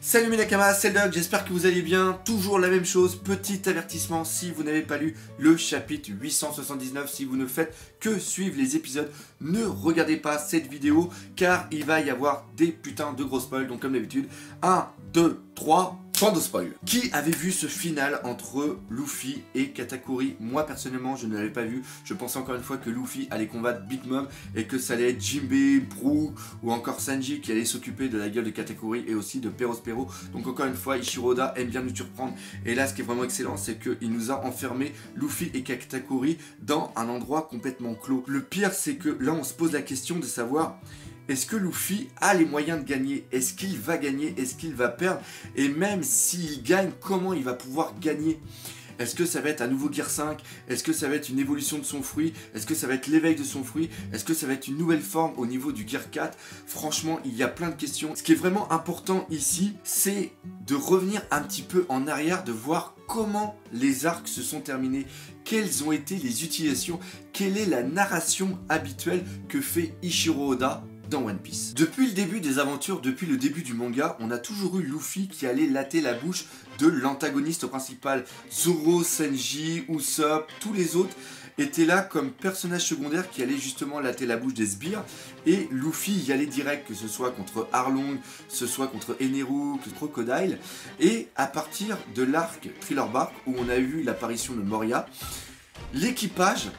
Salut mes nakamas, c'est Doc, j'espère que vous allez bien. Toujours la même chose, petit avertissement si vous n'avez pas lu le chapitre 879, si vous ne faites que suivre les épisodes, ne regardez pas cette vidéo car il va y avoir des putains de gros spoils. Donc comme d'habitude, 1, 2, 3... Point de spoil. Qui avait vu ce final entre Luffy et Katakuri? Moi personnellement je ne l'avais pas vu. Je pensais encore une fois que Luffy allait combattre Big Mom et que ça allait être Jinbei, Brook ou encore Sanji qui allait s'occuper de la gueule de Katakuri et aussi de Perospero. Donc encore une fois Ichiro Oda aime bien nous surprendre. Et là ce qui est vraiment excellent c'est qu'il nous a enfermé Luffy et Katakuri dans un endroit complètement clos. Le pire c'est que là on se pose la question de savoir... Est-ce que Luffy a les moyens de gagner? Est-ce qu'il va gagner? Est-ce qu'il va perdre? Et même s'il gagne, comment il va pouvoir gagner? Est-ce que ça va être un nouveau Gear 5? Est-ce que ça va être une évolution de son fruit? Est-ce que ça va être l'éveil de son fruit? Est-ce que ça va être une nouvelle forme au niveau du Gear 4? Franchement, il y a plein de questions. Ce qui est vraiment important ici, c'est de revenir un petit peu en arrière, de voir comment les arcs se sont terminés, quelles ont été les utilisations, quelle est la narration habituelle que fait Ichiro Oda dans One Piece. Depuis le début des aventures, depuis le début du manga, on a toujours eu Luffy qui allait latter la bouche de l'antagoniste principal. Zoro, Sanji, Usopp, tous les autres étaient là comme personnages secondaires qui allaient justement latter la bouche des sbires et Luffy y allait direct, que ce soit contre Arlong, que ce soit contre Eneru, que Crocodile. Et à partir de l'arc Thriller Bark où on a eu l'apparition de Moria, l'équipage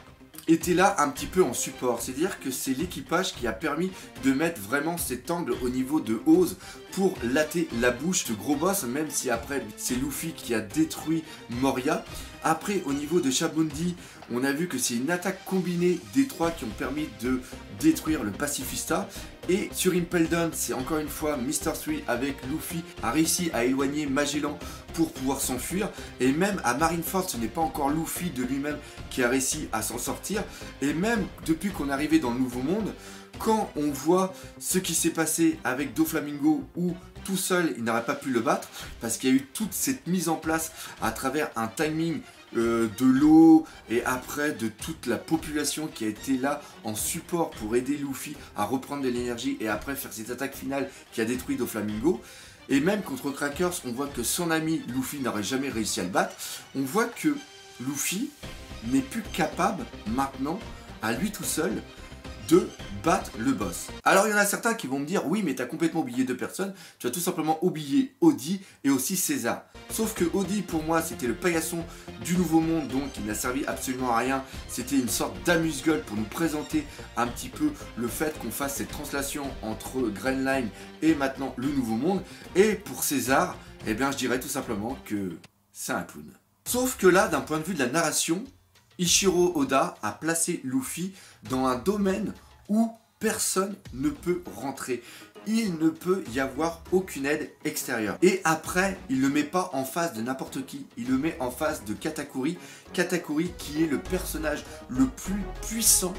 était là un petit peu en support, c'est-à-dire que c'est l'équipage qui a permis de mettre vraiment cet angle au niveau de Oz pour latter la bouche de gros boss, même si après c'est Luffy qui a détruit Moria. Après au niveau de Shabondi, on a vu que c'est une attaque combinée des trois qui ont permis de détruire le Pacifista. Et sur Impel Down, c'est encore une fois Mr. 3 avec Luffy a réussi à éloigner Magellan pour pouvoir s'enfuir. Et même à Marineford, ce n'est pas encore Luffy de lui-même qui a réussi à s'en sortir. Et même depuis qu'on est arrivé dans le Nouveau Monde, quand on voit ce qui s'est passé avec Doflamingo où tout seul il n'aurait pas pu le battre parce qu'il y a eu toute cette mise en place à travers un timing de l'eau et après de toute la population qui a été là en support pour aider Luffy à reprendre de l'énergie et après faire cette attaque finale qui a détruit Doflamingo. Et même contre Crackers, on voit que son ami Luffy n'aurait jamais réussi à le battre. On voit que Luffy n'est plus capable maintenant à lui tout seul de battre le boss. Alors il y en a certains qui vont me dire oui mais t'as complètement oublié deux personnes, tu as tout simplement oublié Odi et aussi César. Sauf que Odi pour moi c'était le paillasson du Nouveau Monde, donc il n'a servi absolument à rien, c'était une sorte d'amuse-gueule pour nous présenter un petit peu le fait qu'on fasse cette translation entre Grand Line et maintenant le Nouveau Monde. Et pour César, eh bien je dirais tout simplement que c'est un clown. Sauf que là d'un point de vue de la narration, Ichiro Oda a placé Luffy dans un domaine où personne ne peut rentrer. Il ne peut y avoir aucune aide extérieure. Et après, il ne le met pas en face de n'importe qui. Il le met en face de Katakuri. Katakuri qui est le personnage le plus puissant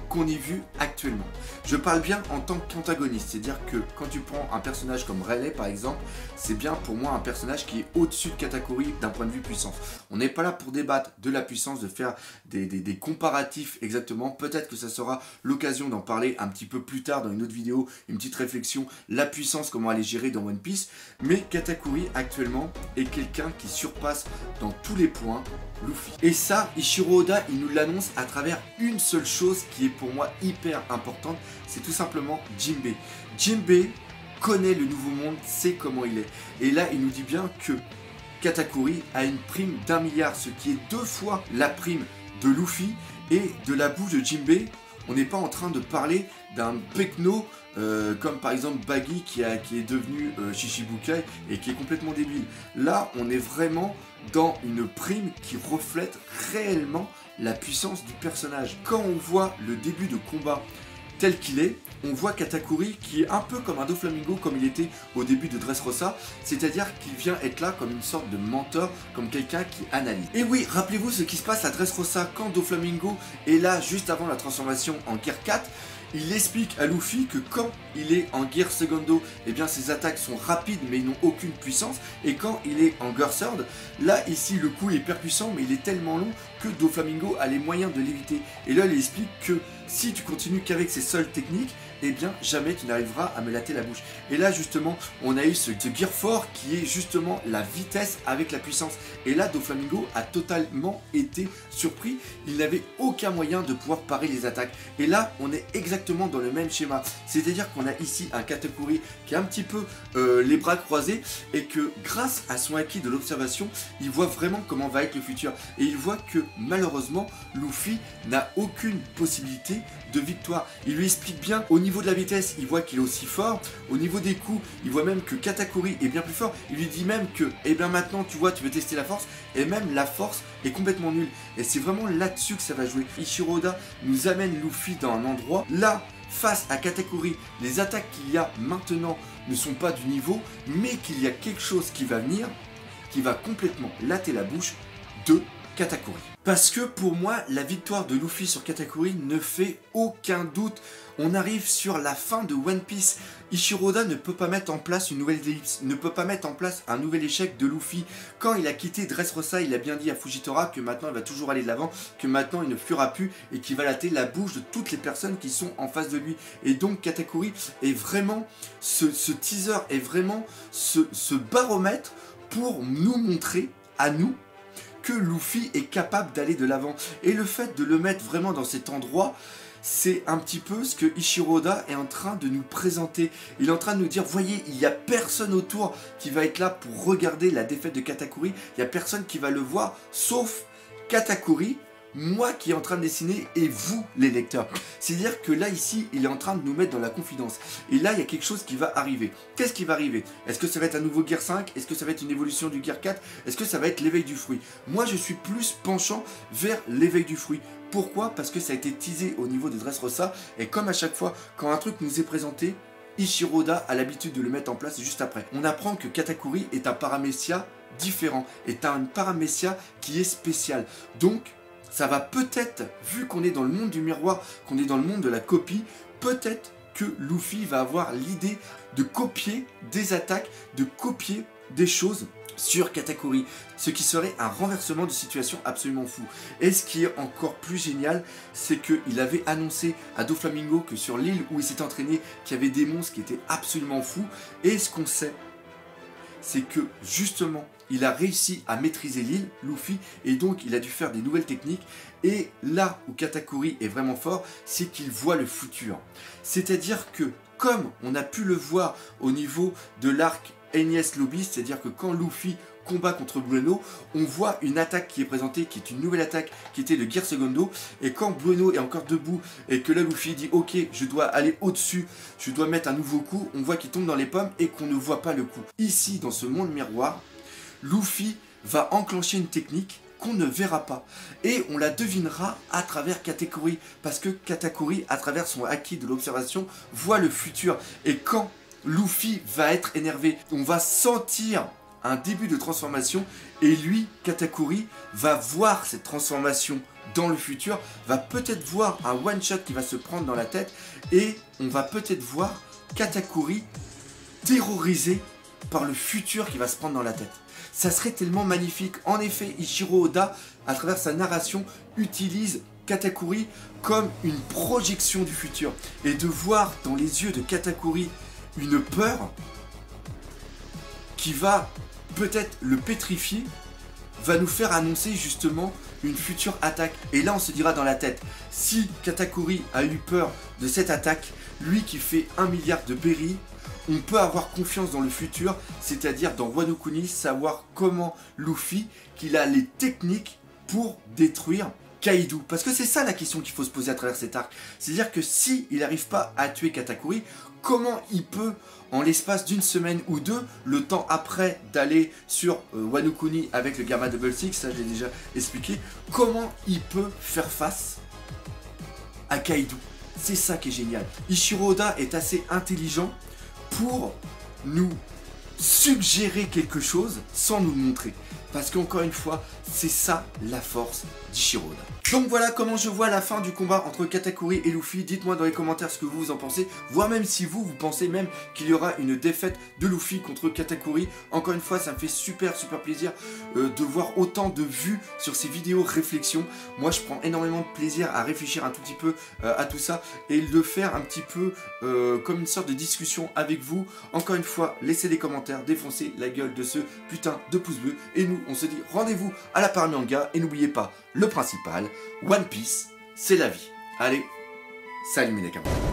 qu'on ait vu actuellement. Je parle bien en tant qu'antagoniste, c'est-à-dire que quand tu prends un personnage comme Rayleigh par exemple, c'est bien pour moi un personnage qui est au-dessus de Katakuri d'un point de vue puissance. On n'est pas là pour débattre de la puissance, de faire des comparatifs exactement, peut-être que ça sera l'occasion d'en parler un petit peu plus tard dans une autre vidéo, une petite réflexion, la puissance, comment elle est gérée dans One Piece, mais Katakuri actuellement est quelqu'un qui surpasse dans tous les points Luffy. Et ça, Ichiro Oda, il nous l'annonce à travers une seule chose qui est pour moi hyper importante, c'est tout simplement Jinbei. Jinbei connaît le Nouveau Monde, sait comment il est. Et là, il nous dit bien que Katakuri a une prime d'1 milliard, ce qui est 2 fois la prime de Luffy. Et de la bouche de Jinbei, on n'est pas en train de parler d'un Pekno comme par exemple Baggy qui est devenu Shichibukai et qui est complètement débile. Là, on est vraiment dans une prime qui reflète réellement la puissance du personnage. Quand on voit le début de combat tel qu'il est, on voit Katakuri qui est un peu comme un Doflamingo comme il était au début de Dressrosa, c'est-à-dire qu'il vient être là comme une sorte de mentor, comme quelqu'un qui analyse. Et oui, rappelez-vous ce qui se passe à Dressrosa quand Doflamingo est là juste avant la transformation en Gear 4. Il explique à Luffy que quand il est en Gear Secondo, eh bien ses attaques sont rapides mais ils n'ont aucune puissance. Et quand il est en Gear Third, là ici le coup est hyper puissant mais il est tellement long que Doflamingo a les moyens de l'éviter. Et là il explique que si tu continues qu'avec ces seules techniques, eh bien jamais tu n'arriveras à me latter la bouche. Et là justement, on a eu ce Gear 4 qui est justement la vitesse avec la puissance. Et là, Doflamingo a totalement été surpris. Il n'avait aucun moyen de pouvoir parer les attaques. Et là, on est exactement dans le même schéma. C'est-à-dire qu'on a ici un Katakuri qui a un petit peu les bras croisés et que grâce à son acquis de l'observation, il voit vraiment comment va être le futur. Et il voit que malheureusement, Luffy n'a aucune possibilité de victoire. Il lui explique bien, au niveau de la vitesse, il voit qu'il est aussi fort. Au niveau des coups, il voit même que Katakuri est bien plus fort. Il lui dit même que, eh bien maintenant, tu vois, tu veux tester la force. Et même la force est complètement nulle. Et c'est vraiment là-dessus que ça va jouer. Ichiro Oda nous amène Luffy dans un endroit, là, face à Katakuri, les attaques qu'il y a maintenant ne sont pas du niveau, mais qu'il y a quelque chose qui va venir, qui va complètement latter la bouche de Katakuri. Parce que pour moi, la victoire de Luffy sur Katakuri ne fait aucun doute. On arrive sur la fin de One Piece. Ichiro Oda ne peut pas mettre en place une nouvelle ellipse, ne peut pas mettre en place un nouvel échec de Luffy. Quand il a quitté Dressrosa, il a bien dit à Fujitora que maintenant il va toujours aller de l'avant, que maintenant il ne fuira plus et qu'il va latter la bouche de toutes les personnes qui sont en face de lui. Et donc Katakuri est vraiment ce teaser, est vraiment ce baromètre pour nous montrer à nous que Luffy est capable d'aller de l'avant. Et le fait de le mettre vraiment dans cet endroit, c'est un petit peu ce que Ichiro Oda est en train de nous présenter. Il est en train de nous dire, voyez, il n'y a personne autour qui va être là pour regarder la défaite de Katakuri. Il n'y a personne qui va le voir, sauf Katakuri, moi qui est en train de dessiner et vous les lecteurs. C'est-à-dire que là ici il est en train de nous mettre dans la confidence. Et là il y a quelque chose qui va arriver. Qu'est-ce qui va arriver? Est-ce que ça va être un nouveau Gear 5? Est-ce que ça va être une évolution du Gear 4? Est-ce que ça va être l'éveil du fruit? Moi je suis plus penchant vers l'éveil du fruit. Pourquoi? Parce que ça a été teasé au niveau de Dressrosa. Et comme à chaque fois quand un truc nous est présenté, Ichiro Oda a l'habitude de le mettre en place juste après. On apprend que Katakuri est un paramécia différent, est un paramécia qui est spécial. Donc ça va peut-être, vu qu'on est dans le monde du miroir, qu'on est dans le monde de la copie, peut-être que Luffy va avoir l'idée de copier des attaques, de copier des choses sur Katakuri, ce qui serait un renversement de situation absolument fou. Et ce qui est encore plus génial, c'est qu'il avait annoncé à Doflamingo que sur l'île où il s'est entraîné, qu'il y avait des monstres qui étaient absolument fous. Et ce qu'on sait, c'est que justement, il a réussi à maîtriser l'île, Luffy, et donc il a dû faire des nouvelles techniques. Et là où Katakuri est vraiment fort, c'est qu'il voit le futur. C'est-à-dire que, comme on a pu le voir au niveau de l'arc Enies Lobby, c'est-à-dire que quand Luffy combat contre Blueno, on voit une attaque qui est présentée, qui est une nouvelle attaque, qui était le Gear Segundo, et quand Blueno est encore debout, et que là Luffy dit ok, je dois aller au-dessus, je dois mettre un nouveau coup, on voit qu'il tombe dans les pommes et qu'on ne voit pas le coup. Ici, dans ce monde miroir, Luffy va enclencher une technique qu'on ne verra pas, et on la devinera à travers Katakuri, parce que Katakuri, à travers son acquis de l'observation, voit le futur, et quand Luffy va être énervé, on va sentir un début de transformation et lui, Katakuri, va voir cette transformation dans le futur, va peut-être voir un one-shot qui va se prendre dans la tête et on va peut-être voir Katakuri terrorisé par le futur qui va se prendre dans la tête. Ça serait tellement magnifique. En effet, Ichiro Oda, à travers sa narration, utilise Katakuri comme une projection du futur. Et de voir dans les yeux de Katakuri une peur qui va peut-être le pétrifier, va nous faire annoncer justement une future attaque. Et là on se dira dans la tête, si Katakuri a eu peur de cette attaque, lui qui fait 1 milliard de berry, on peut avoir confiance dans le futur, c'est-à-dire dans Wano Kuni, savoir comment Luffy, qu'il a les techniques pour détruire Kaido. Parce que c'est ça la question qu'il faut se poser à travers cet arc. C'est-à-dire que si il n'arrive pas à tuer Katakuri, comment il peut, en l'espace d'une semaine ou deux, le temps après d'aller sur Wano Kuni avec le Gamma Double Six, ça j'ai déjà expliqué, comment il peut faire face à Kaido. C'est ça qui est génial. Ichiro Oda est assez intelligent pour nous suggérer quelque chose sans nous le montrer. Parce qu'encore une fois, c'est ça la force d'Ichiro. Donc voilà comment je vois la fin du combat entre Katakuri et Luffy. Dites-moi dans les commentaires ce que vous en pensez, voire même si vous pensez même qu'il y aura une défaite de Luffy contre Katakuri. Encore une fois, ça me fait super plaisir de voir autant de vues sur ces vidéos réflexions. Moi, je prends énormément de plaisir à réfléchir un tout petit peu à tout ça et de faire un petit peu comme une sorte de discussion avec vous. Encore une fois, laissez des commentaires, défoncez la gueule de ce putain de pouce bleu. Et nous, on se dit rendez-vous à la part manga. Et n'oubliez pas, le principal, One Piece, c'est la vie. Allez, salut mes Nakamas.